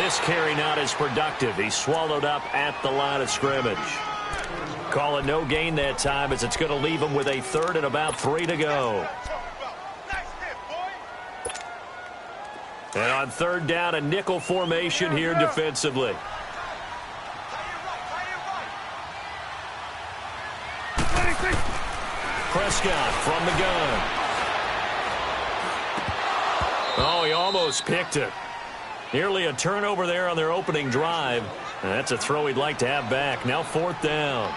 This carry not as productive. He's swallowed up at the line of scrimmage. Call it no gain that time as it's going to leave him with a third and about 3 to go. And on third down, a nickel formation here defensively. Prescott from the gun. Oh, he almost picked it. Nearly a turnover there on their opening drive. And that's a throw he'd like to have back. Now fourth down.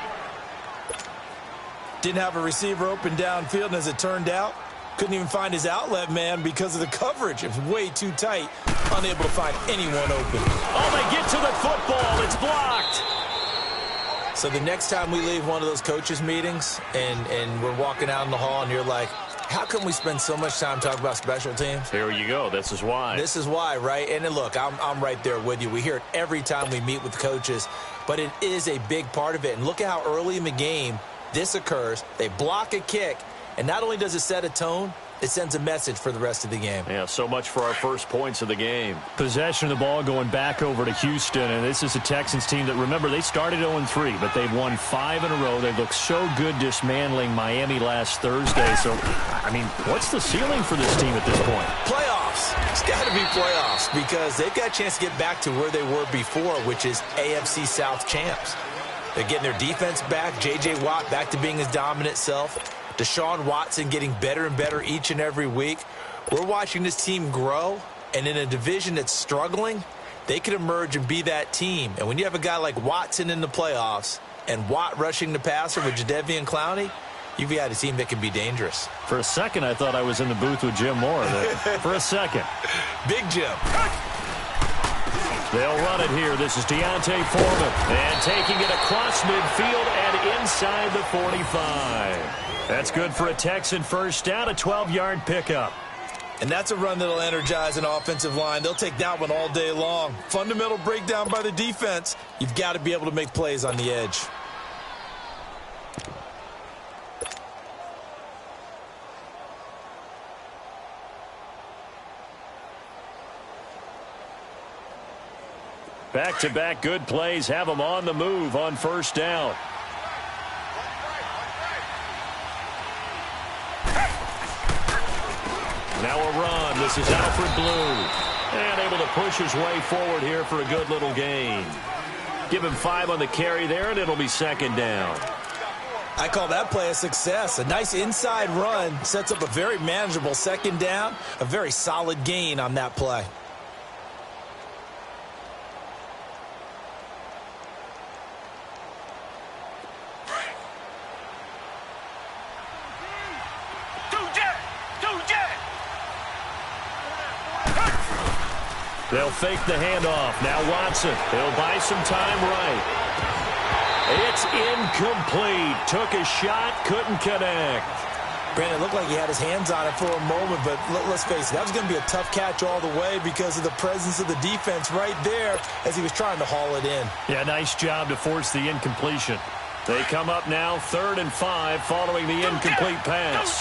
Didn't have a receiver open downfield, and as it turned out, couldn't even find his outlet man because of the coverage. It was way too tight, unable to find anyone open. Oh, they get to the football. It's blocked. So the next time we leave one of those coaches' meetings and we're walking out in the hall and you're like, how come we spend so much time talking about special teams? Here you go. This is why. This is why, right? And then look, I'm right there with you. We hear it every time we meet with coaches, but it is a big part of it. And look at how early in the game this occurs. They block a kick, and not only does it set a tone, it sends a message for the rest of the game. Yeah, so much for our first points of the game. Possession of the ball going back over to Houston, and this is a Texans team that, remember, they started 0-3, but they've won 5 in a row. They looked so good dismantling Miami last Thursday. So, I mean, what's the ceiling for this team at this point? Playoffs. It's got to be playoffs because they've got a chance to get back to where they were before, which is AFC South champs. They're getting their defense back. J.J. Watt back to being his dominant self. Deshaun Watson getting better and better each and every week. We're watching this team grow, and in a division that's struggling, they can emerge and be that team. And when you have a guy like Watson in the playoffs and Watt rushing the passer with Jadeveon Clowney, you've got a team that can be dangerous. For a second, I thought I was in the booth with Jim Moore. For a second. Big Jim. They'll run it here. This is Deontay Foreman. And taking it across midfield and inside the 45. That's good for a Texan first down, a 12-yard pickup. And that's a run that'll energize an offensive line. They'll take that one all day long. Fundamental breakdown by the defense. You've got to be able to make plays on the edge. Back-to-back good plays have them on the move on first down. Now a run. This is Alfred Blue. And able to push his way forward here for a good little gain. Give him 5 on the carry there, and it'll be second down. I call that play a success. A nice inside run sets up a very manageable second down. A very solid gain on that play. They'll fake the handoff. Now Watson. He'll buy some time right. It's incomplete. Took a shot, couldn't connect. Brandon, it looked like he had his hands on it for a moment, but let's face it, that was going to be a tough catch all the way because of the presence of the defense right there as he was trying to haul it in. Yeah, nice job to force the incompletion. They come up now 3rd and 5 following the incomplete pass.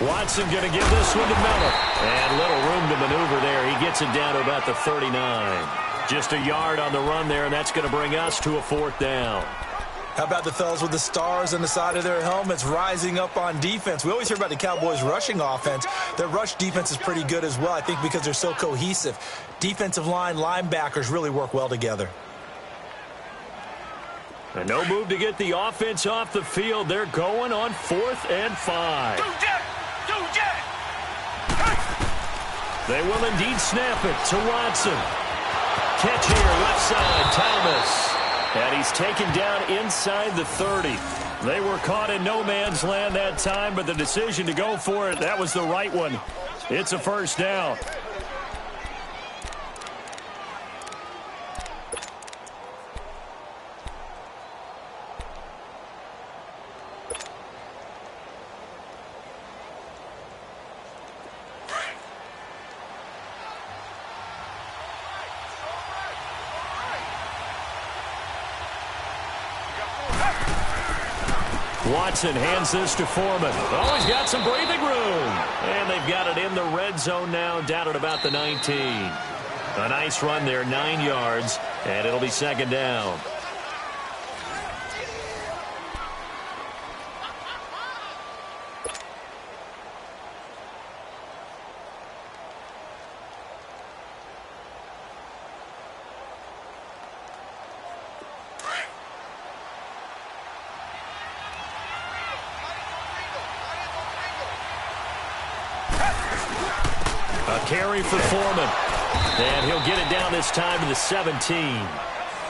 Watson going to give this one to Miller. And little room to maneuver there. He gets it down to about the 39. Just a yard on the run there, and that's going to bring us to a 4th down. How about the fellas with the stars on the side of their helmets rising up on defense? We always hear about the Cowboys' rushing offense. Their rush defense is pretty good as well, I think, because they're so cohesive. Defensive line, linebackers really work well together. And no move to get the offense off the field. They're going on 4th and 5. They will indeed snap it to Watson. Catch here, left side, Thomas. And he's taken down inside the 30. They were caught in no man's land that time, but the decision to go for it, that was the right one. It's a first down. Watson hands this to Foreman. Oh, he's got some breathing room. And they've got it in the red zone now, down at about the 19. A nice run there, 9 yards, and it'll be second down. A carry for Foreman. And he'll get it down this time to the 17.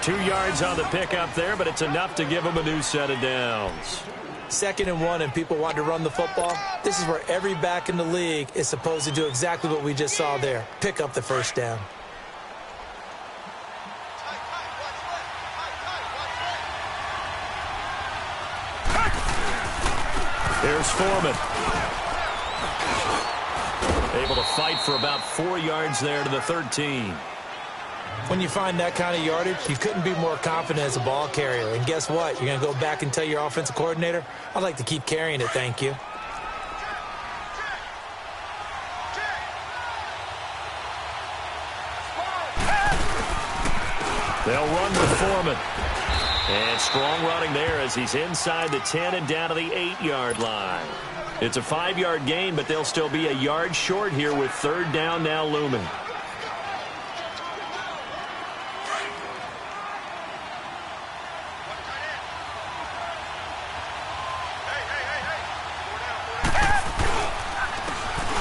2 yards on the pickup there, but it's enough to give him a new set of downs. 2nd and 1, and people want to run the football. This is where every back in the league is supposed to do exactly what we just saw there. Pick up the first down. Here's Foreman. Able to fight for about 4 yards there to the 13. When you find that kind of yardage, you couldn't be more confident as a ball carrier. And guess what? You're going to go back and tell your offensive coordinator, I'd like to keep carrying it, thank you. They'll run with Foreman. And strong running there as he's inside the 10 and down to the 8-yard line. It's a 5-yard gain, but they'll still be a yard short here with 3rd down now looming.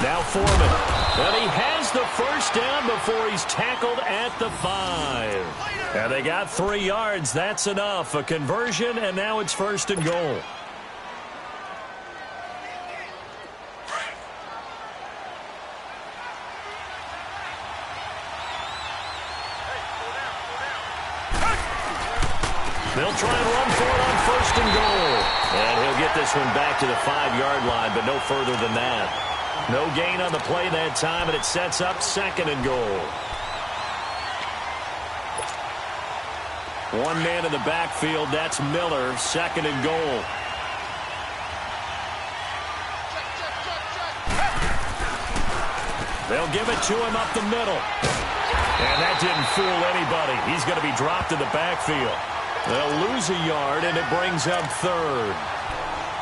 Now Foreman. And he has the first down before he's tackled at the 5. And they got 3 yards. That's enough. A conversion, and now it's 1st and goal. They'll try and run for it on 1st and goal. And he'll get this one back to the 5-yard line, but no further than that. No gain on the play that time, and it sets up 2nd and goal. One man in the backfield, that's Miller, 2nd and goal. They'll give it to him up the middle. And that didn't fool anybody. He's going to be dropped in the backfield. They'll lose a yard, and it brings up 3rd.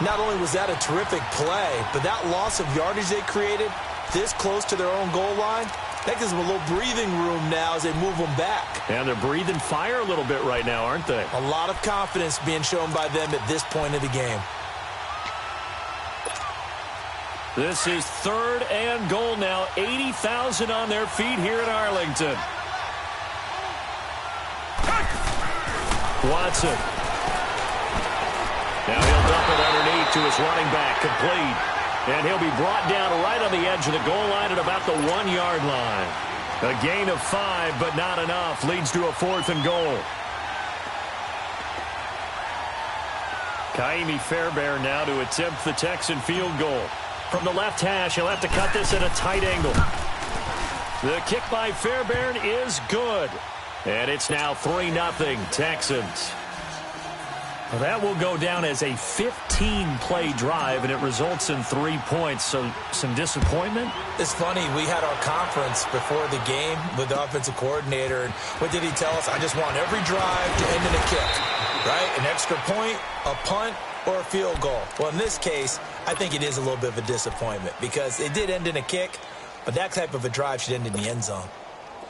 Not only was that a terrific play, but that loss of yardage they created this close to their own goal line, that gives them a little breathing room now as they move them back. And they're breathing fire a little bit right now, aren't they? A lot of confidence being shown by them at this point of the game. This is 3rd and goal now. 80,000 on their feet here in Arlington. Watson. Now he'll dump it underneath to his running back, complete. And he'll be brought down right on the edge of the goal line at about the 1-yard line. A gain of 5, but not enough. Leads to a 4th and goal. Kaimi Fairbairn now to attempt the Texan field goal. From the left hash, he'll have to cut this at a tight angle. The kick by Fairbairn is good. And it's now 3-0 Texans. Well, that will go down as a 15-play drive, and it results in 3 points. So some disappointment? It's funny. We had our conference before the game with the offensive coordinator. And what did he tell us? I just want every drive to end in a kick, right? An extra point, a punt, or a field goal. Well, in this case, I think it is a little bit of a disappointment because it did end in a kick, but that type of a drive should end in the end zone.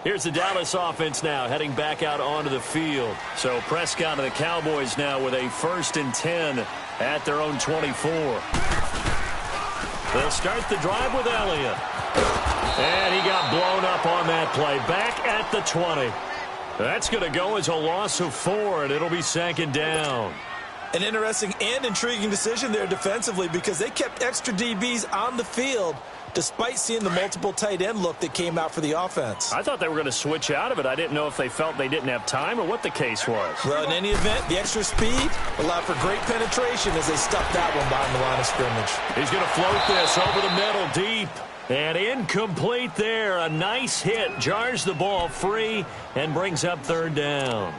Here's the Dallas offense now heading back out onto the field. So Prescott and the Cowboys now with a 1st and 10 at their own 24. They'll start the drive with Elliott. And he got blown up on that play. Back at the 20. That's going to go as a loss of 4, and it'll be 2nd down. An interesting and intriguing decision there defensively because they kept extra DBs on the field despite seeing the multiple tight end look that came out for the offense. I thought they were going to switch out of it. I didn't know if they felt they didn't have time or what the case was. Well, in any event, the extra speed allowed for great penetration as they stuffed that one behind the line of scrimmage. He's going to float this over the middle deep. And incomplete there. A nice hit. Jars the ball free and brings up 3rd down.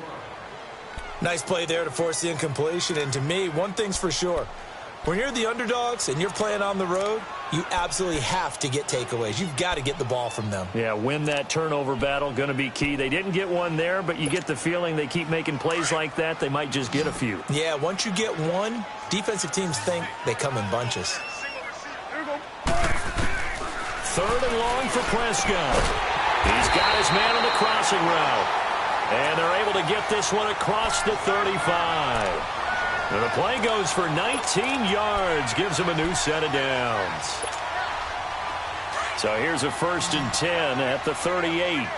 Nice play there to force the incompletion. And to me, one thing's for sure. When you're the underdogs and you're playing on the road, you absolutely have to get takeaways. You've got to get the ball from them. Yeah, win that turnover battle, going to be key. They didn't get one there, but you get the feeling they keep making plays like that, they might just get a few. Yeah, once you get one, defensive teams think they come in bunches. Third and long for Prescott. He's got his man on the crossing route. And they're able to get this one across the 35. And the play goes for 19 yards, gives him a new set of downs. So here's a 1st and 10 at the 38.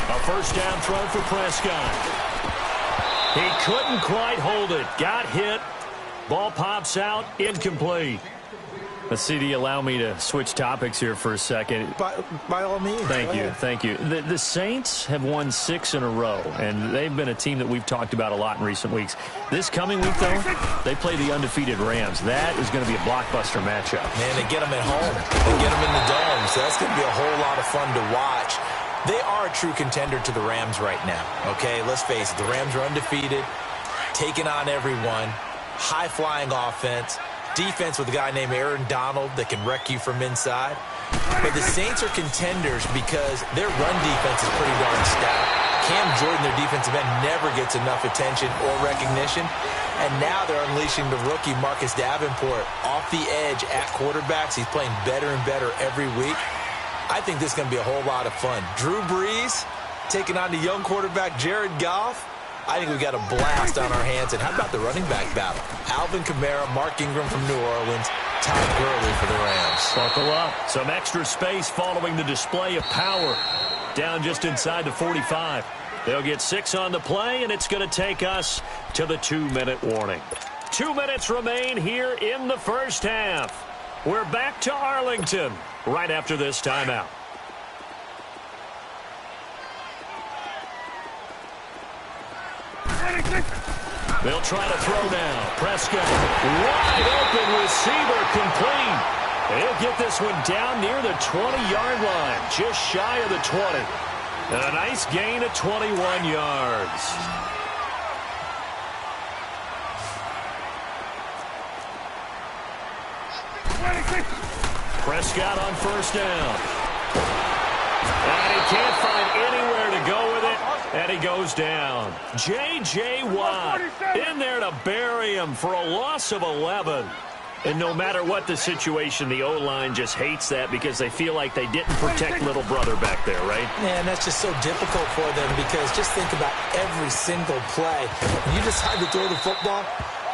A first down throw for Prescott. He couldn't quite hold it. Got hit. Ball pops out. Incomplete. Let's see, do you allow me to switch topics here for a second? By all means. Thank you. The Saints have won 6 in a row, and they've been a team that we've talked about a lot in recent weeks. This coming week, though, they play the undefeated Rams. That is going to be a blockbuster matchup. Man, they get them at home. They get them in the dome, so that's going to be a whole lot of fun to watch. They are a true contender to the Rams right now, okay? Let's face it, the Rams are undefeated, taking on everyone, high-flying offense, defense with a guy named Aaron Donald that can wreck you from inside. But the Saints are contenders because their run defense is pretty darn stout. Cam Jordan, their defensive end, never gets enough attention or recognition. And now they're unleashing the rookie Marcus Davenport off the edge at quarterbacks. He's playing better and better every week. I think this is going to be a whole lot of fun. Drew Brees taking on the young quarterback Jared Goff. I think we've got a blast on our hands. And how about the running back battle? Alvin Kamara, Mark Ingram from New Orleans, Todd Gurley for the Rams. Buckle up. Some extra space following the display of power. Down just inside the 45. They'll get 6 on the play, and it's going to take us to the 2-minute warning. 2 minutes remain here in the first half. We're back to Arlington right after this timeout. They'll try to throw now. Prescott, wide open receiver, complete. He'll get this one down near the 20-yard line, just shy of the 20. And a nice gain of 21 yards. Prescott on first down. And he can't find anywhere to go with it. And he goes down. J.J. Watt in there to bury him for a loss of 11. And no matter what the situation, the O-line just hates that because they feel like they didn't protect little brother back there, right? Man, that's just so difficult for them because just think about every single play. When you decide to throw the football,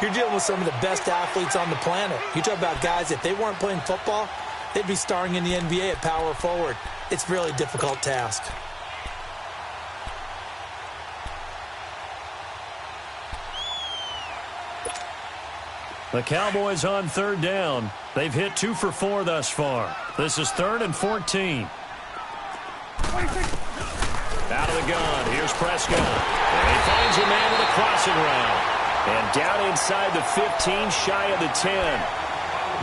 you're dealing with some of the best athletes on the planet. You talk about guys, if they weren't playing football, they'd be starring in the NBA at power forward. It's a really difficult task. The Cowboys on third down. They've hit 2 for 4 thus far. This is 3rd and 14. Out of the gun. Here's Prescott. And he finds a man with a crossing route. And down inside the 15, shy of the 10.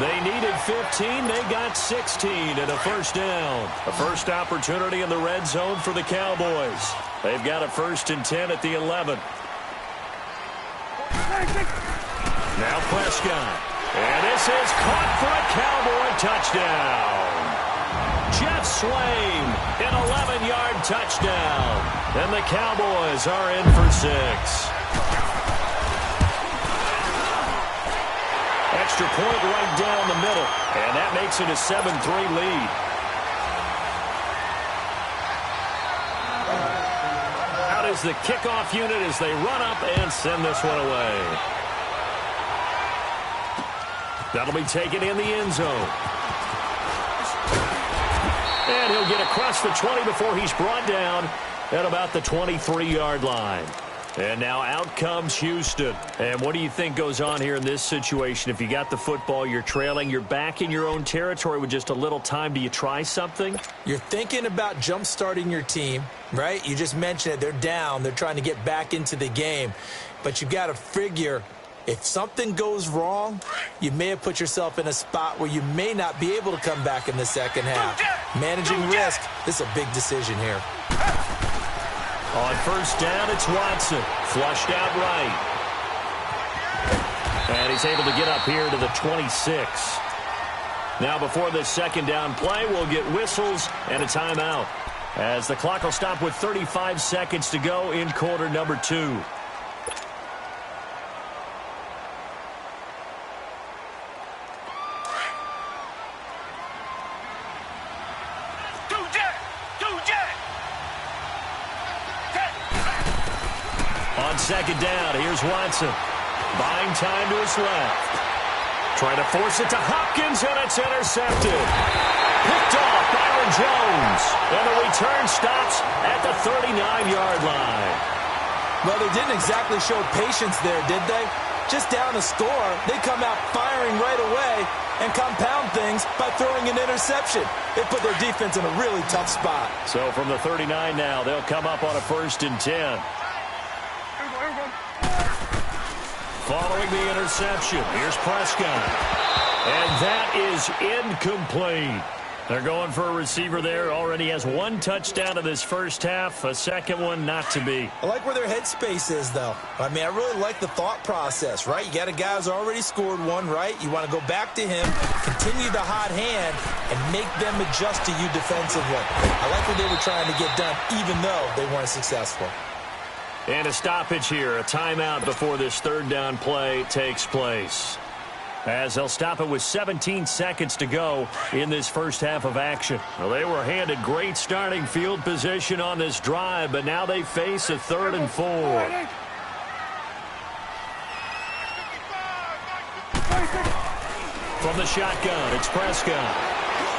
They needed 15. They got 16 and a first down. A first opportunity in the red zone for the Cowboys. They've got a 1st and 10 at the 11. Now Prescott. And this is caught for a Cowboy touchdown. Jeff Swain, an 11-yard touchdown. And the Cowboys are in for 6. Extra point right down the middle. And that makes it a 7-3 lead. Out is the kickoff unit as they run up and send this one away. That'll be taken in the end zone. And he'll get across the 20 before he's brought down at about the 23-yard line. And now out comes Houston. And what do you think goes on here in this situation? If you got the football, you're trailing, you're back in your own territory with just a little time. Do you try something? You're thinking about jump-starting your team, right? You just mentioned it. They're down. They're trying to get back into the game. But you've got to figure if something goes wrong, you may have put yourself in a spot where you may not be able to come back in the second half. Managing risk, this is a big decision here. On first down, it's Watson. Flushed out right. And he's able to get up here to the 26. Now before this second down play, we'll get whistles and a timeout, as the clock will stop with 35 seconds to go in quarter number 2. On second down, here's Watson. Buying time to his left. Trying to force it to Hopkins, and it's intercepted. Picked off Byron Jones. And the return stops at the 39-yard line. Well, they didn't exactly show patience there, did they? Just down a score, they come out firing right away and compound things by throwing an interception. They put their defense in a really tough spot. So from the 39 now, they'll come up on a 1st and 10. Following the interception, here's Prescott. And that is incomplete. They're going for a receiver there. Already has 1 touchdown in this first half. A second one not to be. I like where their headspace is, though. I mean, I really like the thought process, right? You got a guy who's already scored one, right? You want to go back to him, continue the hot hand, and make them adjust to you defensively. I like what they were trying to get done, even though they weren't successful. And a stoppage here, a timeout before this 3rd down play takes place, as they'll stop it with 17 seconds to go in this first half of action. Well, they were handed great starting field position on this drive, but now they face a 3rd and 4. From the shotgun, it's Prescott.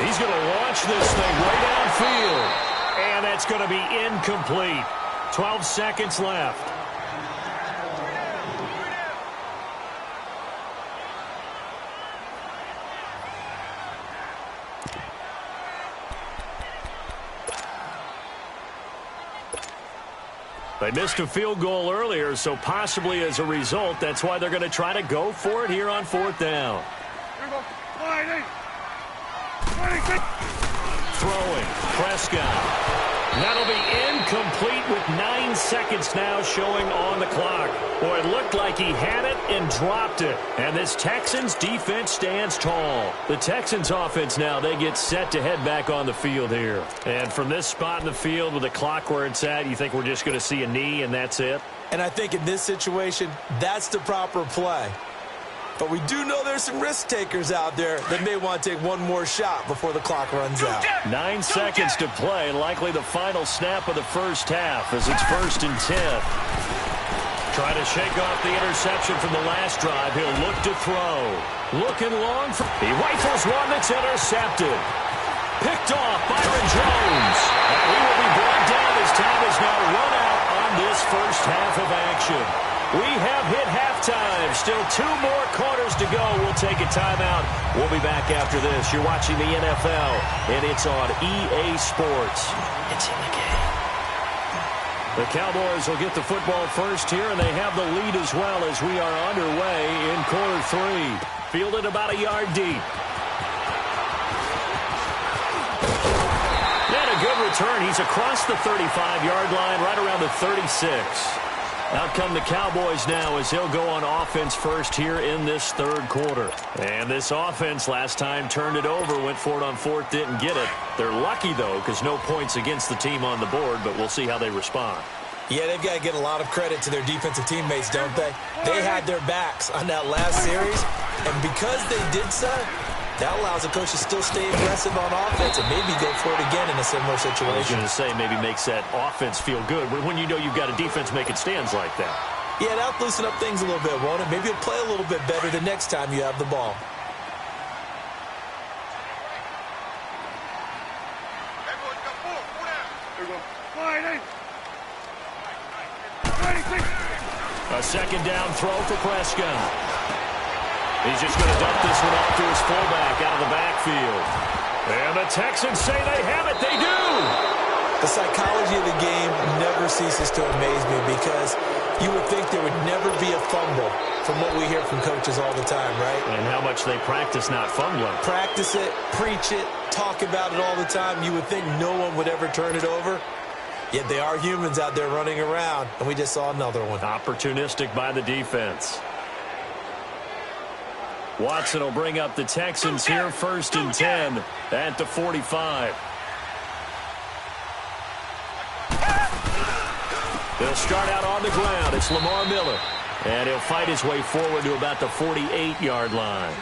He's going to launch this thing way downfield, and that's going to be incomplete. 12 seconds left. They missed a field goal earlier, so possibly as a result, that's why they're going to try to go for it here on 4th down. Throwing, Prescott. That'll be incomplete with 9 seconds now showing on the clock. Boy, it looked like he had it and dropped it. And this Texans defense stands tall. The Texans offense now, they get set to head back on the field here. And from this spot in the field with the clock where it's at, you think we're just going to see a knee and that's it? And I think in this situation, that's the proper play. But we do know there's some risk takers out there that may want to take one more shot before the clock runs out. 9 seconds to play, likely the final snap of the first half as it's 1st and 10. Trying to shake off the interception from the last drive. He'll look to throw. Looking long. He rifles one that's intercepted. Picked off Byron Jones. And he will be brought down as time is now run out on this first half of action. We have hit halftime. Still 2 more quarters to go. We'll take a timeout. We'll be back after this. You're watching the NFL, and it's on EA Sports. It's in the game. The Cowboys will get the football first here, and they have the lead as well as we are underway in quarter 3. Fielded about a yard deep. And a good return. He's across the 35-yard line, right around the 36. Out come the Cowboys now as he'll go on offense first here in this 3rd quarter. And this offense last time turned it over, went for it on 4th, didn't get it. They're lucky, though, because no points against the team on the board, but we'll see how they respond. Yeah, they've got to get a lot of credit to their defensive teammates, don't they? They had their backs on that last series, and because they did so, that allows the coach to still stay aggressive on offense and maybe go for it again in a similar situation. I was going to say maybe makes that offense feel good when you know you've got a defense making stands like that. Yeah, that'll loosen up things a little bit, won't it? Maybe you'll play a little bit better the next time you have the ball. A second down throw for Prescott. He's just going to dump this one off to his fullback out of the backfield. And the Texans say they have it. They do. The psychology of the game never ceases to amaze me because you would think there would never be a fumble from what we hear from coaches all the time, right? And how much they practice not fumbling. Practice it, preach it, talk about it all the time. You would think no one would ever turn it over. Yet they are humans out there running around, and we just saw another one. Opportunistic by the defense. Watson will bring up the Texans here, 1st and 10 at the 45. They'll start out on the ground. It's Lamar Miller. And he'll fight his way forward to about the 48-yard line.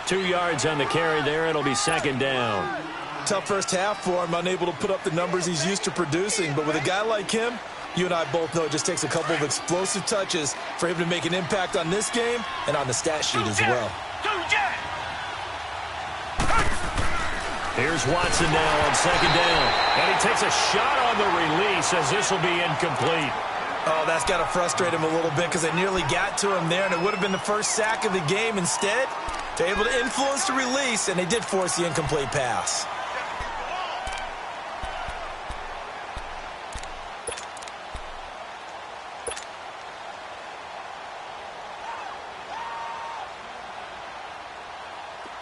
2 yards on the carry there. It'll be 2nd down. Tough first half for him, unable to put up the numbers he's used to producing. But with a guy like him, you and I both know it just takes a couple of explosive touches for him to make an impact on this game and on the stat sheet as well. Here's Watson now on 2nd down. And he takes a shot on the release as this will be incomplete. Oh, that's got to frustrate him a little bit because they nearly got to him there, and it would have been the first sack of the game. Instead, they're able to influence the release, and they did force the incomplete pass.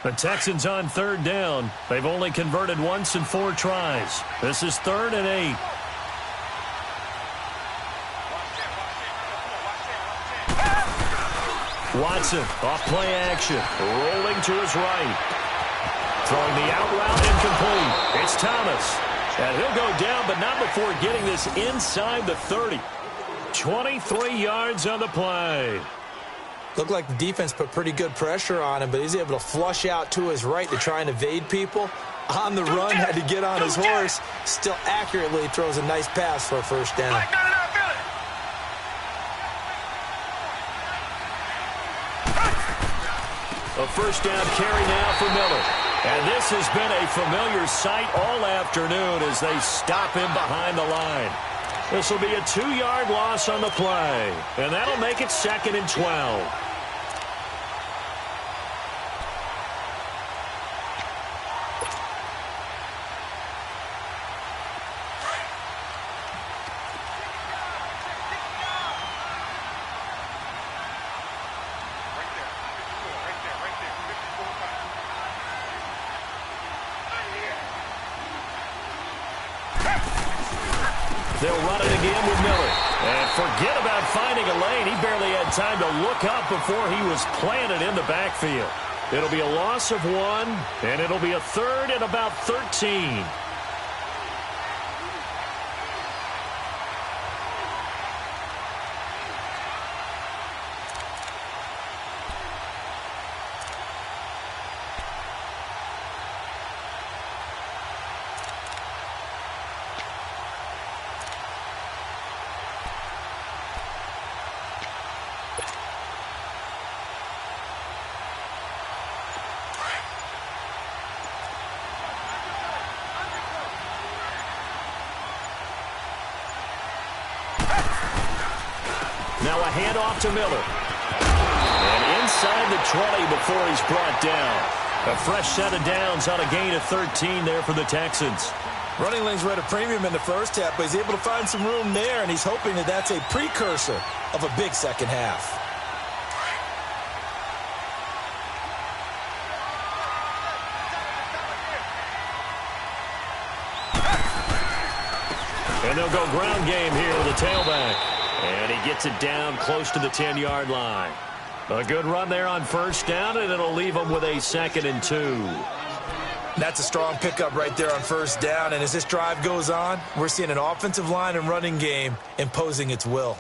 The Texans on 3rd down. They've only converted once in 4 tries. This is 3rd and 8. Watson off play action, rolling to his right. Throwing the out route incomplete. It's Thomas. And he'll go down, but not before getting this inside the 30. 23 yards on the play. Looked like the defense put pretty good pressure on him, but he's able to flush out to his right to try and evade people. On the run, had to get on his horse. Still accurately throws a nice pass for a 1st down. A 1st down carry now for Miller. And this has been a familiar sight all afternoon as they stop him behind the line. This will be a 2-yard loss on the play. And that'll make it 2nd and 12. They'll run it again with Miller. And forget about finding a lane. He barely had time to look up before he was planted in the backfield. It'll be a loss of 1, and it'll be a 3rd and about 13. Now a handoff to Miller. And inside the 20 before he's brought down. A fresh set of downs on a gain of 13 there for the Texans. Running lanes were at a premium in the first half, but he's able to find some room there, and he's hoping that that's a precursor of a big second half. And they'll go ground game here with a tailback. And he gets it down close to the 10-yard line. A good run there on 1st down, and it'll leave them with a 2nd and 2. That's a strong pickup right there on 1st down, and as this drive goes on, we're seeing an offensive line and running game imposing its will.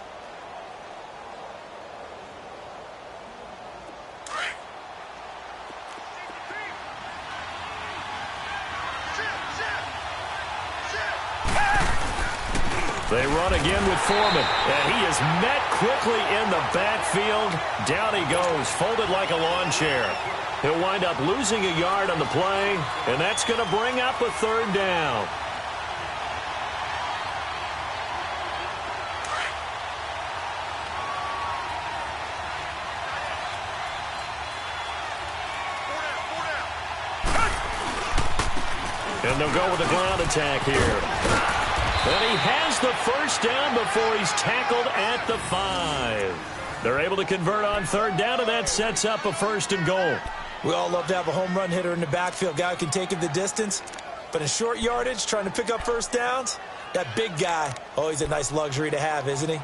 They run again with Foreman, and he is met quickly in the backfield. Down he goes, folded like a lawn chair. He'll wind up losing a yard on the play, and that's going to bring up a 3rd down. And they'll go with a ground attack here. And he has the 1st down before he's tackled at the 5. They're able to convert on 3rd down, and that sets up a 1st and goal. We all love to have a home run hitter in the backfield, guy who can take it the distance. But in short yardage, trying to pick up first downs, that big guy, always a nice luxury to have, isn't he?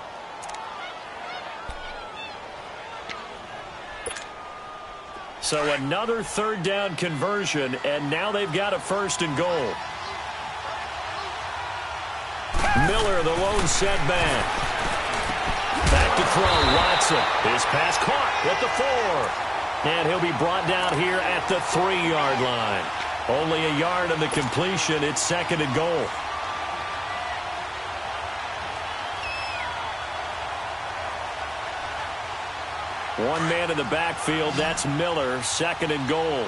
So another third down conversion, and now they've got a 1st and goal. Miller, the lone setback. Back to throw, Watson. His pass caught at the 4. And he'll be brought down here at the 3-yard line. Only a yard on the completion. It's 2nd and goal. One man in the backfield. That's Miller. 2nd and goal.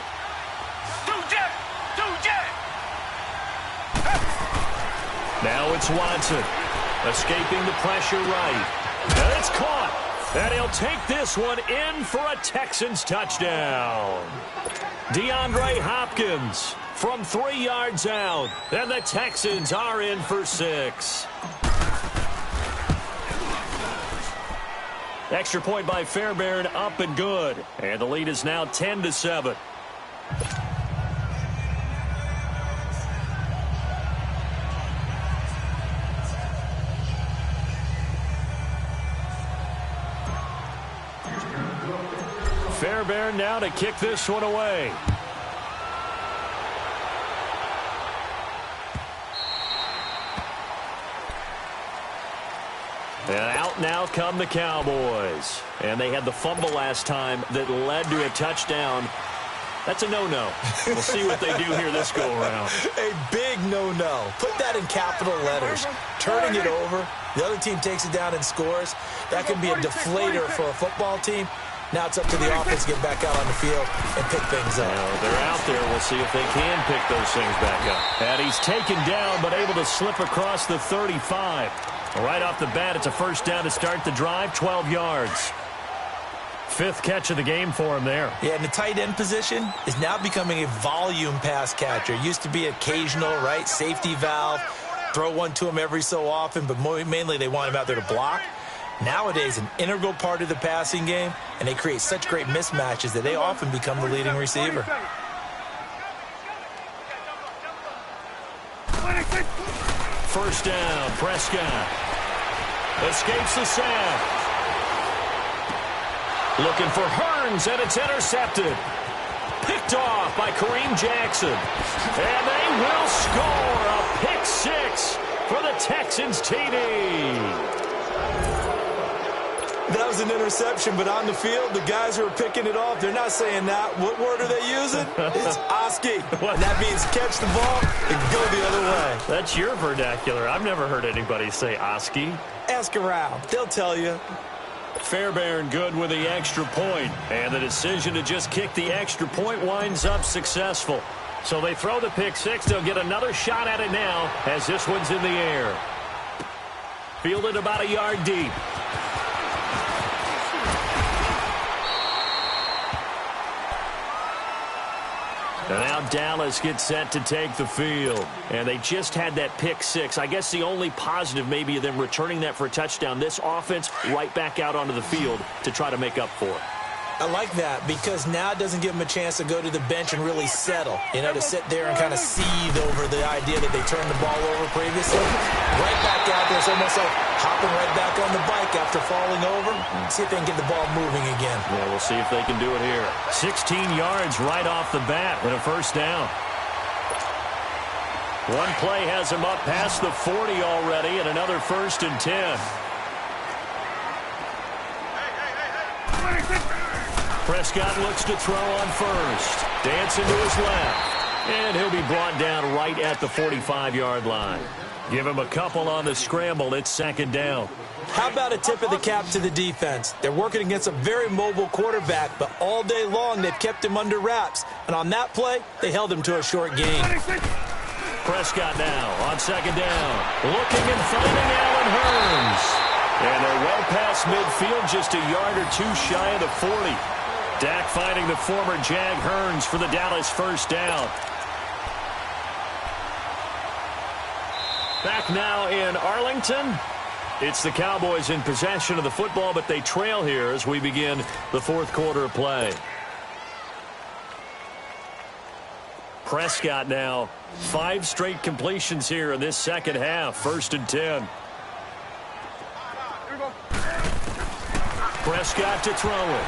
Now it's Watson. Escaping the pressure right. And it's caught. And he'll take this one in for a Texans touchdown. DeAndre Hopkins from 3 yards out. And the Texans are in for 6. Extra point by Fairbairn, up and good. And the lead is now 10-7. Fairbairn now to kick this one away. And out now come the Cowboys. And they had the fumble last time that led to a touchdown. That's a no-no. We'll see what they do here this go-around. A big no-no. Put that in capital letters. Turning it over, the other team takes it down and scores. That can be a deflator for a football team. Now it's up to the offense to get back out on the field and pick things up. Well, they're out there. We'll see if they can pick those things back up. And he's taken down but able to slip across the 35. Right off the bat, it's a 1st down to start the drive, 12 yards. 5th catch of the game for him there. Yeah, and the tight end position is now becoming a volume pass catcher. Used to be occasional, right, safety valve, throw one to him every so often, but mainly they want him out there to block. Nowadays, an integral part of the passing game, and they create such great mismatches that they often become the leading receiver. First down, Prescott. Escapes the sack. Looking for Hearns, and it's intercepted. Picked off by Kareem Jackson. And they will score a pick 6 for the Texans TD. That was an interception, but on the field, the guys who are picking it off, they're not saying that. What word are they using? It's Oski. And that means catch the ball and go the other way. That's your vernacular. I've never heard anybody say Oski. Ask around. They'll tell you. Fairbairn good with the extra point. And the decision to just kick the extra point winds up successful. So they throw the pick 6. They'll get another shot at it now as this one's in the air. Fielded about a yard deep. And now Dallas gets set to take the field. And they just had that pick 6. I guess the only positive maybe of them returning that for a touchdown. This offense right back out onto the field to try to make up for it. I like that because now it doesn't give them a chance to go to the bench and really settle, to sit there and kind of seethe over the idea that they turned the ball over previously. Right back out there. It's almost like hopping right back on the bike after falling over. See if they can get the ball moving again. Yeah, we'll see if they can do it here. 16 yards right off the bat with a 1st down. One play has him up past the 40 already, and another 1st and 10. Prescott looks to throw on first. Dancing to his left. And he'll be brought down right at the 45-yard line. Give him a couple on the scramble. It's 2nd down. How about a tip of the cap to the defense? They're working against a very mobile quarterback, but all day long they've kept him under wraps. And on that play, they held him to a short gain. Prescott now on 2nd down. Looking and finding Allen Hearns. And they're well past midfield, just a yard or two shy of the 40. Dak finding the former Jag Hearns for the Dallas 1st down. Back now in Arlington. It's the Cowboys in possession of the football, but they trail here as we begin the 4th quarter of play. Prescott now. 5 straight completions here in this second half. 1st and 10. Prescott to throw it.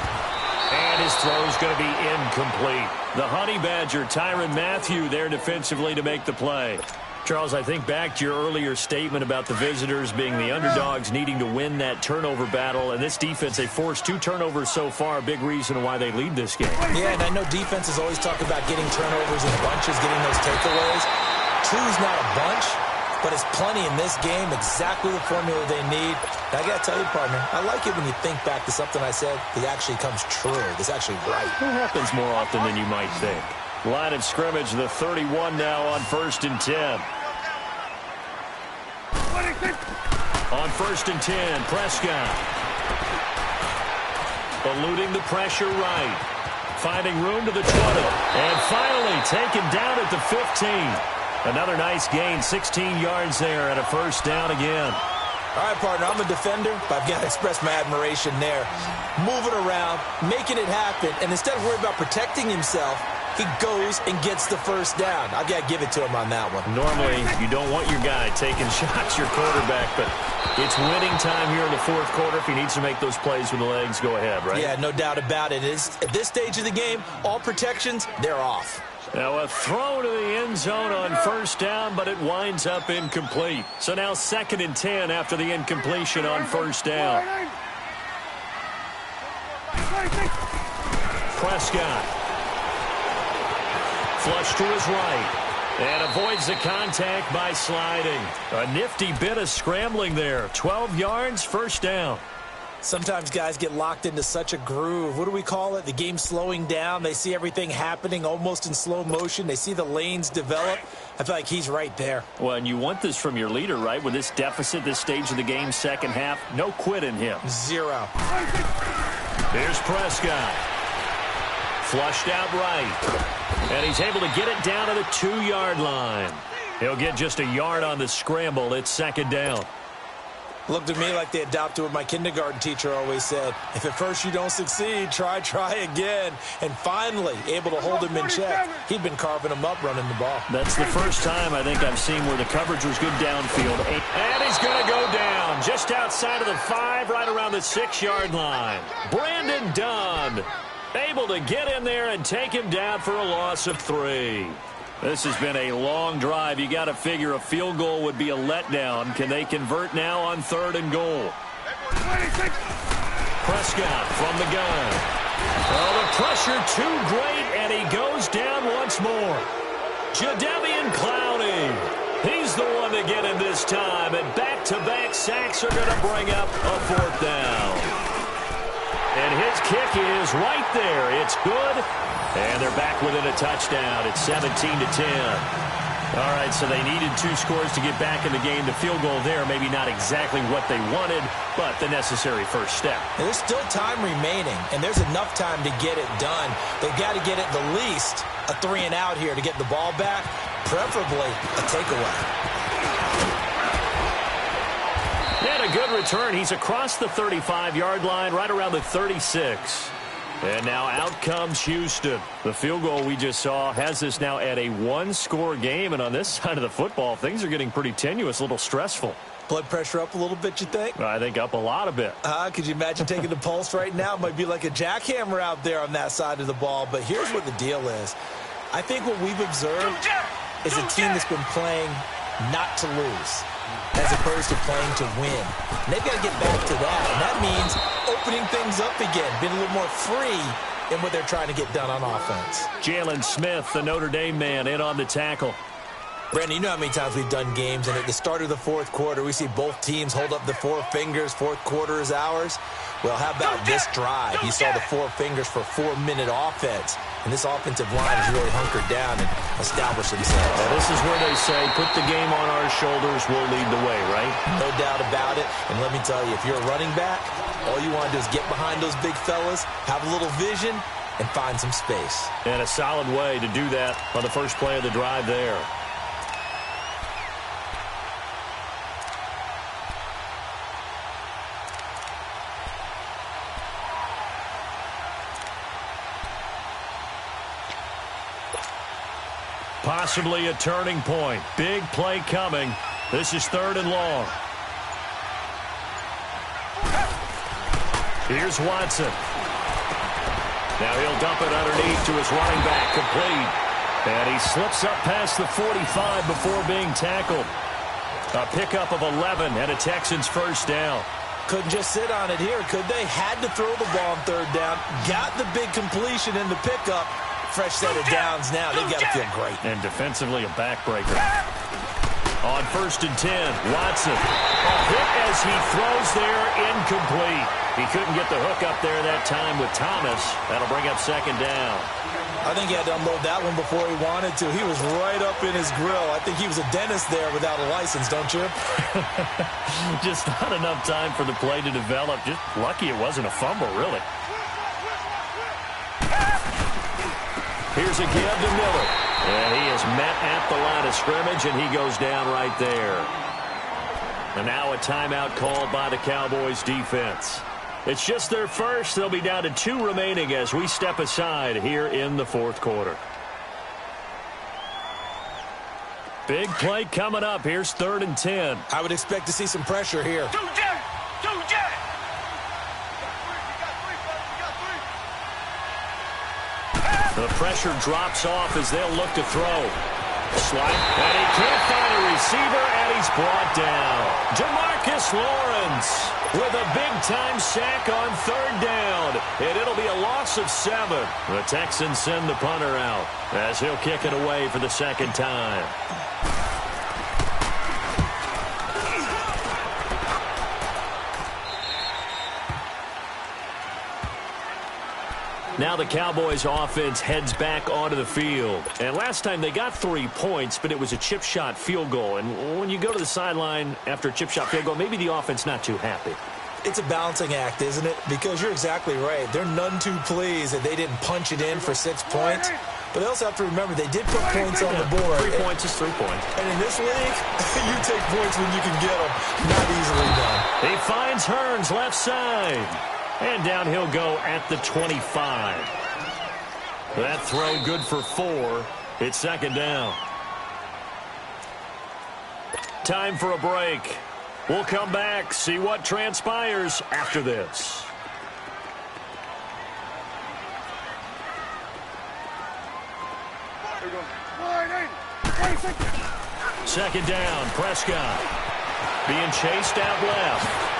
And his throw is going to be incomplete. The Honey Badger, Tyrann Mathieu, there defensively to make the play. Charles, I think back to your earlier statement about the visitors being the underdogs needing to win that turnover battle. And this defense, they forced 2 turnovers so far. Big reason why they lead this game. Yeah, and I know defenses always talk about getting turnovers in bunches, getting those takeaways. 2's not a bunch, but it's plenty in this game. Exactly the formula they need. And I got to tell you, partner, I like it when you think back to something I said that actually comes true. That's actually right. It happens more often than you might think. Line of scrimmage, the 31 now on 1st and 10. On 1st and 10, Prescott. Eluding the pressure right. Finding room to the 20. And finally taken down at the 15. Another nice gain, 16 yards there and a 1st down again. All right, partner, I'm a defender, but I've got to express my admiration there. Moving around, making it happen, and instead of worrying about protecting himself, he goes and gets the 1st down. I've got to give it to him on that one. Normally, you don't want your guy taking shots, your quarterback, but it's winning time here in the 4th quarter. If he needs to make those plays with the legs, go ahead, right? Yeah, no doubt about it. At this stage of the game, all protections, they're off. Now a throw to the end zone on 1st down, but it winds up incomplete. So now 2nd and 10 after the incompletion on 1st down. Prescott. Flush to his right. And avoids the contact by sliding. A nifty bit of scrambling there. 12 yards, 1st down. Sometimes guys get locked into such a groove. What do we call it? The game slowing down. They see everything happening almost in slow motion. They see the lanes develop. I feel like he's right there. Well, and you want this from your leader, right? With this deficit, this stage of the game, second half, no quit in him. 0. Here's Prescott. Flushed out right. And he's able to get it down to the 2-yard line. He'll get just a yard on the scramble. It's 2nd down. Looked to me like they adopted what my kindergarten teacher always said. If at first you don't succeed, try again. And finally, able to hold him in check. He'd been carving him up running the ball. That's the first time I think I've seen where the coverage was good downfield. And he's going to go down just outside of the 5, right around the 6-yard line. Brandon Dunn able to get in there and take him down for a loss of 3. This has been a long drive. You got to figure a field goal would be a letdown. Can they convert now on 3rd and goal? Prescott from the gun. Oh, the pressure too great, and he goes down once more. Jadeveon Clowney. He's the one to get him this time, and back-to-back sacks are going to bring up a 4th down. And his kick is right there. It's good. And they're back within a touchdown. It's 17-10. All right, so they needed 2 scores to get back in the game. The field goal there, maybe not exactly what they wanted, but the necessary first step. And there's still time remaining, and there's enough time to get it done. They've got to get at the least a 3-and-out here to get the ball back, preferably a takeaway. And a good return. He's across the 35-yard line, right around the 36. And now out comes Houston. The field goal we just saw has us now at a 1-score game. And on this side of the football, things are getting pretty tenuous, a little stressful. Blood pressure up a little bit, you think? I think up a lot a bit. Could you imagine taking the pulse right now? It might be like a jackhammer out there on that side of the ball. But here's what the deal is. I think what we've observed is a team that's been playing not to lose, as opposed to playing to win. And they've got to get back to that. And that means opening things up again, being a little more free in what they're trying to get done on offense. Jalen Smith, the Notre Dame man, in on the tackle. Brandon, you know how many times we've done games, and at the start of the 4th quarter, we see both teams hold up the 4 fingers, 4th quarter is ours. Well, how about this drive? You saw the 4 fingers for 4-minute offense, and this offensive line has really hunkered down and established themselves. Well, this is where they say, put the game on our shoulders, we'll lead the way, right? No doubt about it, and let me tell you, if you're a running back, all you want to do is get behind those big fellas, have a little vision, and find some space. And a solid way to do that on the first play of the drive there. Possibly a turning point. Big play coming. This is 3rd and long. Here's Watson. Now he'll dump it underneath to his running back, complete. And he slips up past the 45 before being tackled. A pickup of 11 and a Texans first down. Couldn't just sit on it here, could they? Had to throw the ball on 3rd down. Got the big completion in the pickup. Fresh set of downs now. They've got to feel great. And defensively, a backbreaker. On 1st and 10, Watson. A hit as he throws there, incomplete. He couldn't get the hook up there that time with Thomas. That'll bring up 2nd down. I think he had to unload that one before he wanted to. He was right up in his grill. I think he was a dentist there without a license, don't you? Just not enough time for the play to develop. Just lucky it wasn't a fumble, really. Here's a give to Miller. And he is met at the line of scrimmage, and he goes down right there. And now a timeout called by the Cowboys defense. It's just their first. They'll be down to 2 remaining as we step aside here in the 4th quarter. Big play coming up. Here's 3rd and 10. I would expect to see some pressure here. The pressure drops off as they'll look to throw. Slide, and he can't find a receiver, and he's brought down. Demarcus Lawrence with a big-time sack on 3rd down, and it'll be a loss of 7. The Texans send the punter out as he'll kick it away for the 2nd time. Now the Cowboys offense heads back onto the field. And last time they got 3 points, but it was a chip shot field goal. And when you go to the sideline after a chip shot field goal, maybe the offense not too happy. It's a balancing act, isn't it? Because you're exactly right. They're none too pleased that they didn't punch it in for 6 points. But they also have to remember they did put points on the board. 3 points is 3 points. And in this league, you take points when you can get them. Not easily done. He finds Hearns left side. And down he'll go at the 25. That throw good for 4. It's 2nd down. Time for a break. We'll come back, see what transpires after this. Second down, Prescott. Being chased out left.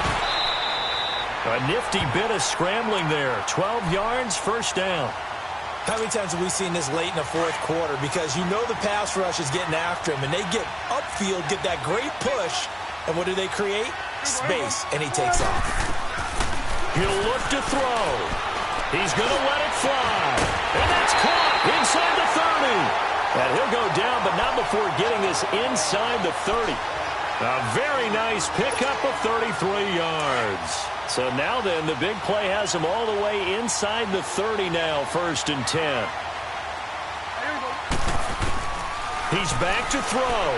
A nifty bit of scrambling there. 12 yards, first down. How many times have we seen this late in the 4th quarter? Because you know the pass rush is getting after him, and they get upfield, get that great push, and what do they create? Space, and he takes off. He'll look to throw. He's going to let it fly. And that's caught inside the 30. And he'll go down, but not before getting this inside the 30. A very nice pickup of 33 yards. So now then, the big play has him all the way inside the 30 now, 1st and 10. He's back to throw.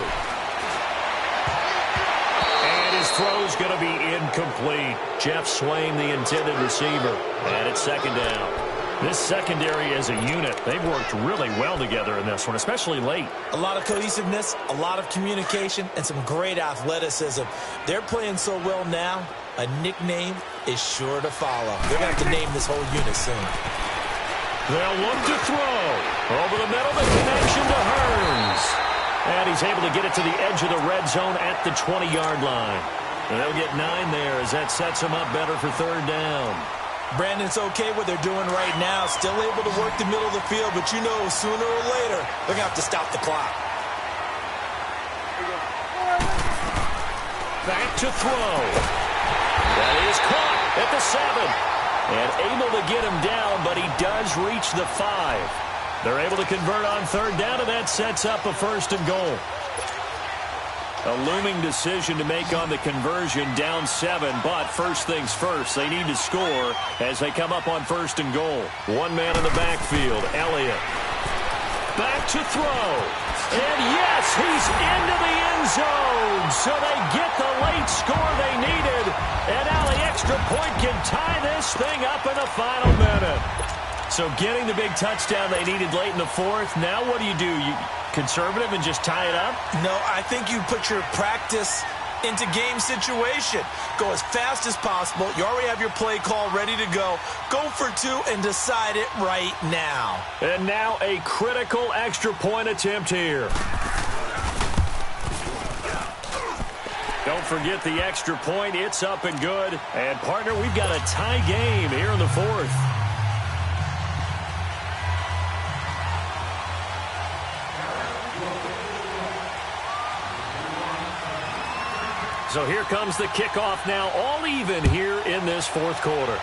And his throw's going to be incomplete. Jeff Swain, the intended receiver. And it's 2nd down. This secondary as a unit, they've worked really well together in this one, especially late. A lot of cohesiveness, a lot of communication, and some great athleticism. They're playing so well now, a nickname is sure to follow. They're going to have to name this whole unit soon. They'll look to throw. Over the middle, the connection to Hearns. And he's able to get it to the edge of the red zone at the 20-yard line. And they'll get 9 there as that sets them up better for 3rd down. Brandon, it's okay what they're doing right now. Still able to work the middle of the field, but you know sooner or later they're going to have to stop the clock. Back to throw. That is caught at the 7. And able to get him down, but he does reach the 5. They're able to convert on 3rd down, and that sets up a 1st and goal. A looming decision to make on the conversion, down 7, but first things first, they need to score as they come up on 1st and goal. One man in the backfield, Elliott. Back to throw. And yes, he's into the end zone. So they get the late score they needed. And now the extra point can tie this thing up in the final minute. So getting the big touchdown they needed late in the fourth. Now what do? You conservative and just tie it up? No, I think you put your practice into game situation. Go as fast as possible. You already have your play call ready to go. Go for two and decide it right now. And now a critical extra point attempt here. Don't forget the extra point. It's up and good. And, partner, we've got a tie game here in the fourth. So here comes the kickoff now, all even here in this fourth quarter.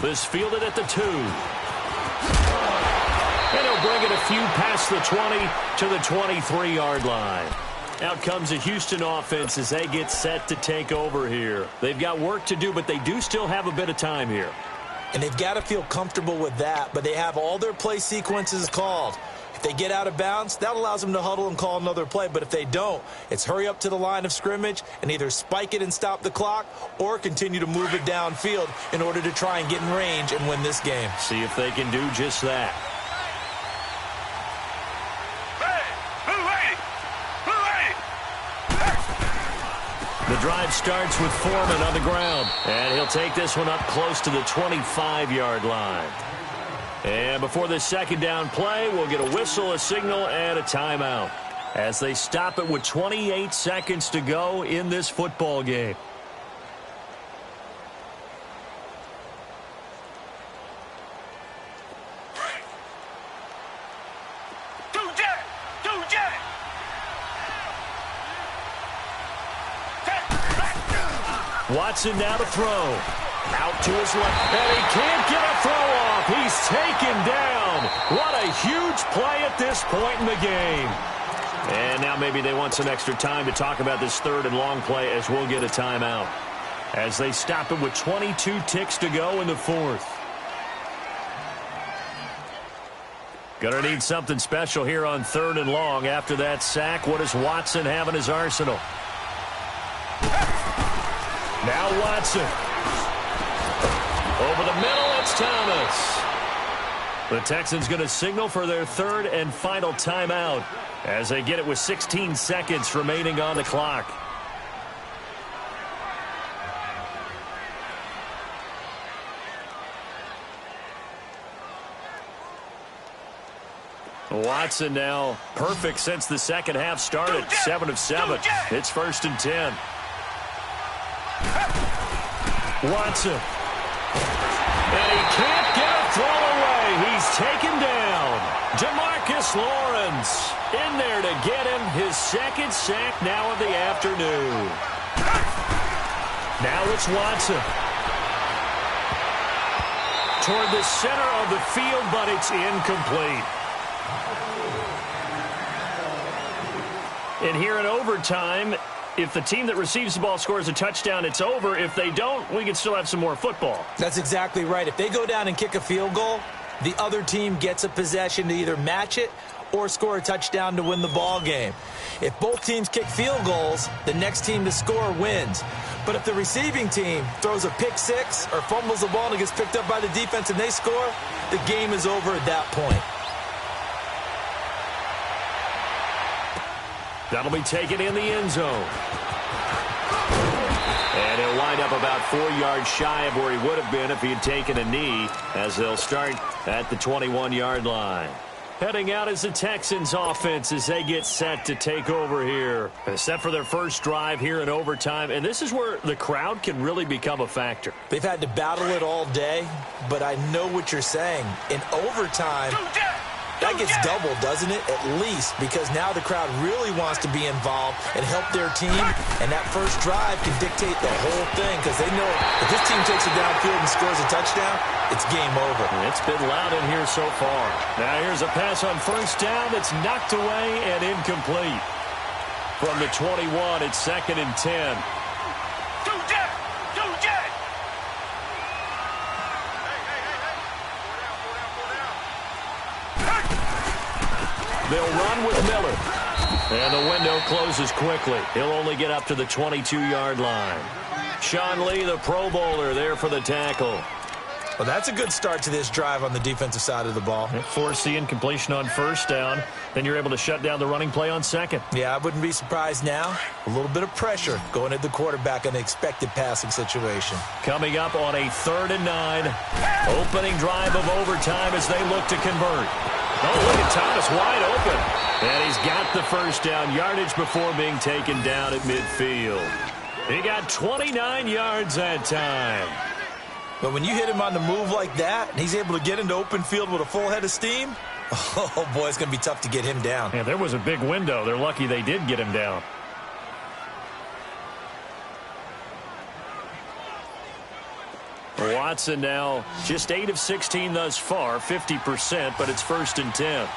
This fielded at the 2. And he'll bring it a few past the 20 to the 23-yard line. Out comes the Houston offense as they get set to take over here. They've got work to do, but they do still have a bit of time here. And they've got to feel comfortable with that, but they have all their play sequences called. If they get out of bounds, that allows them to huddle and call another play. But if they don't, it's hurry up to the line of scrimmage and either spike it and stop the clock or continue to move it downfield in order to try and get in range and win this game. See if they can do just that. The drive starts with Foreman on the ground, and he'll take this one up close to the 25-yard line. And before the second down play, we'll get a whistle, a signal, and a timeout as they stop it with 28 seconds to go in this football game. Watson now to throw. Out to his left. And he can't get a throw off. He's taken down. What a huge play at this point in the game. And now maybe they want some extra time to talk about this third and long play as we'll get a timeout. As they stop it with 22 ticks to go in the fourth. Gonna need something special here on third and long. After that sack, what does Watson have in his arsenal? Now Watson. Over the middle, it's Thomas. The Texans going to signal for their third and final timeout as they get it with 16 seconds remaining on the clock. Watson now perfect since the second half started. 7 of 7. It's 1st and 10. Watson. And he can't get a throw away. He's taken down. Jamarcus Lawrence in there to get him his second sack now of the afternoon. Now it's Watson. Toward the center of the field, but it's incomplete. And here in overtime, if the team that receives the ball scores a touchdown, it's over. If they don't, we can still have some more football. That's exactly right. If they go down and kick a field goal, the other team gets a possession to either match it or score a touchdown to win the ball game. If both teams kick field goals, the next team to score wins. But if the receiving team throws a pick six or fumbles the ball and it gets picked up by the defense and they score, the game is over at that point. That'll be taken in the end zone. And he'll wind up about 4 yards shy of where he would have been if he had taken a knee, as they'll start at the 21-yard line. Heading out is the Texans offense as they get set to take over here. Set for their first drive here in overtime, and this is where the crowd can really become a factor. They've had to battle it all day, but I know what you're saying. In overtime, that gets doubled, doesn't it? At least, because now the crowd really wants to be involved and help their team, and that first drive can dictate the whole thing because they know if this team takes it downfield and scores a touchdown, it's game over. It's been loud in here so far. Now here's a pass on first down that's knocked away and incomplete. From the 21, it's 2nd and 10. They'll run with Miller. And the window closes quickly. He'll only get up to the 22-yard line. Sean Lee, the Pro Bowler, there for the tackle. Well, that's a good start to this drive on the defensive side of the ball. Force the incompletion on first down. Then you're able to shut down the running play on second. Yeah, I wouldn't be surprised now. A little bit of pressure going at the quarterback in an expected passing situation. Coming up on a 3rd and 9. Opening drive of overtime as they look to convert. Oh, look at Thomas wide open. And he's got the first down yardage before being taken down at midfield. He got 29 yards that time. But when you hit him on the move like that, and he's able to get into open field with a full head of steam, oh, boy, it's going to be tough to get him down. Yeah, there was a big window. They're lucky they did get him down. Watson now just 8 of 16 thus far, 50%, but it's 1st and 10.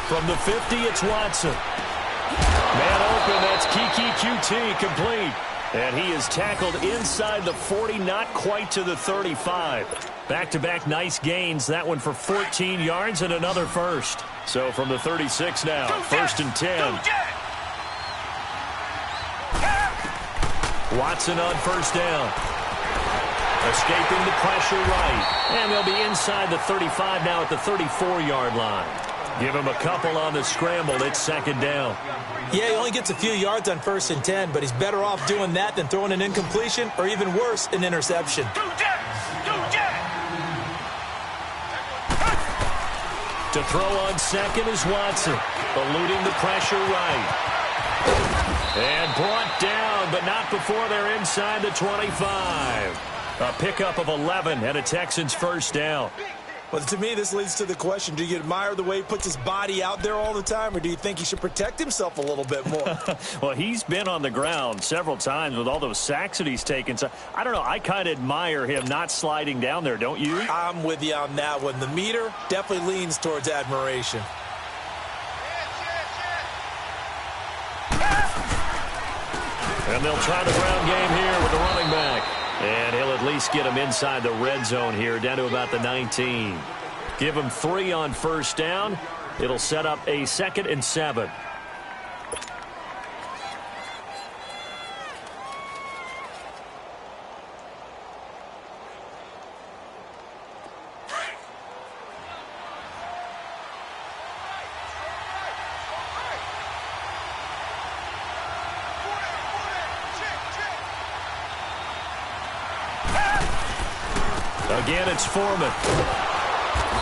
From the 50, it's Watson. Man open, that's Kiki QT, complete. And he is tackled inside the 40, not quite to the 35. Back-to-back nice gains, that one for 14 yards and another first. So from the 36 now, 1st and 10. Watson on first down. Escaping the pressure right. And they'll be inside the 35 now at the 34-yard line. Give him a couple on the scramble. It's 2nd down. Yeah, he only gets a few yards on 1st and 10, but he's better off doing that than throwing an incompletion or even worse, an interception. To throw on second is Watson, eluding the pressure right. And brought down, but not before they're inside the 25. A pickup of 11 and a Texans first down. Well, to me, this leads to the question, do you admire the way he puts his body out there all the time, or do you think he should protect himself a little bit more? Well, he's been on the ground several times with all those sacks that he's taken. So, I don't know. I kind of admire him not sliding down there, don't you? I'm with you on that one. The meter definitely leans towards admiration. And they'll try the ground game here with the running back. And he'll at least get him inside the red zone here, down to about the 19. Give him 3 on first down. It'll set up a 2nd and 7. Again, it's Foreman.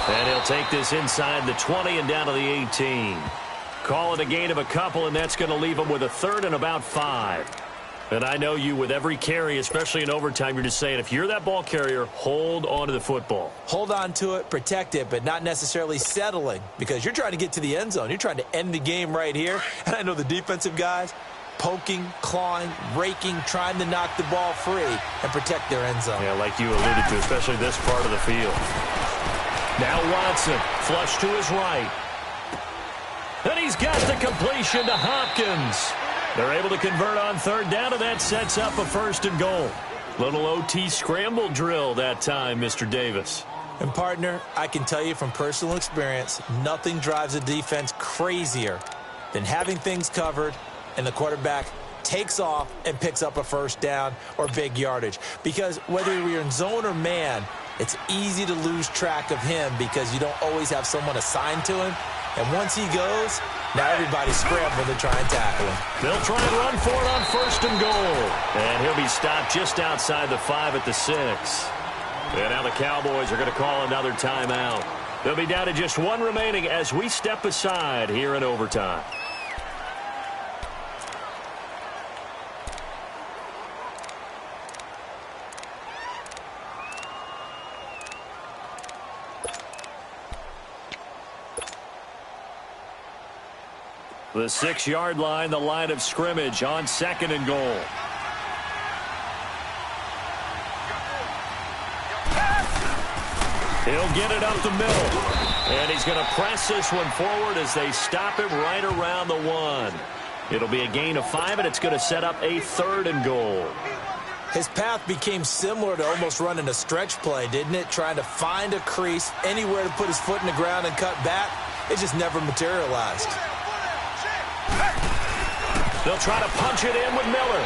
And he'll take this inside the 20 and down to the 18. Call it a gain of a couple, and that's going to leave him with a 3rd and about 5. And I know you, with every carry, especially in overtime, you're just saying, if you're that ball carrier, hold on to the football. Hold on to it, protect it, but not necessarily settling, because you're trying to get to the end zone. You're trying to end the game right here. And I know the defensive guys, poking, clawing, raking, trying to knock the ball free and protect their end zone. Yeah, like you alluded to, especially this part of the field. Now Watson, flush to his right. And he's got the completion to Hopkins. They're able to convert on 3rd down, and that sets up a 1st and goal. Little OT scramble drill that time, Mr. Davis. And, partner, I can tell you from personal experience, nothing drives a defense crazier than having things covered and the quarterback takes off and picks up a 1st down or big yardage. Because whether you're in zone or man, it's easy to lose track of him because you don't always have someone assigned to him. And once he goes, now everybody's scrambling to try and tackle him. They'll try and run for it on 1st and goal. And he'll be stopped just outside the 5 at the 6. And now the Cowboys are going to call another timeout. They'll be down to just 1 remaining as we step aside here in overtime. The 6-yard line, the line of scrimmage on 2nd and goal. He'll get it up the middle. And he's going to press this one forward as they stop him right around the 1. It'll be a gain of 5, and it's going to set up a 3rd and goal. His path became similar to almost running a stretch play, didn't it? Trying to find a crease, anywhere to put his foot in the ground and cut back. It just never materialized. They'll try to punch it in with Miller.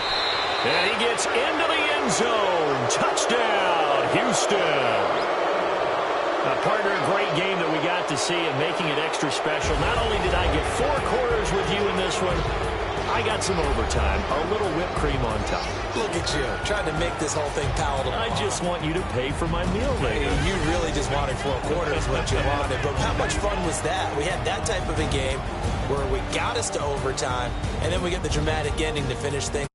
And he gets into the end end zone. Touchdown, Houston. Partner, a great game that we got to see and making it extra special. Not only did I get 4 quarters with you in this one, I got some overtime, a little whipped cream on top. Look at you, trying to make this whole thing palatable. I just want you to pay for my meal later. You really just wanted 4 quarters, what you wanted. But how much fun was that? We had that type of a game where we got us to overtime, and then we get the dramatic ending to finish things.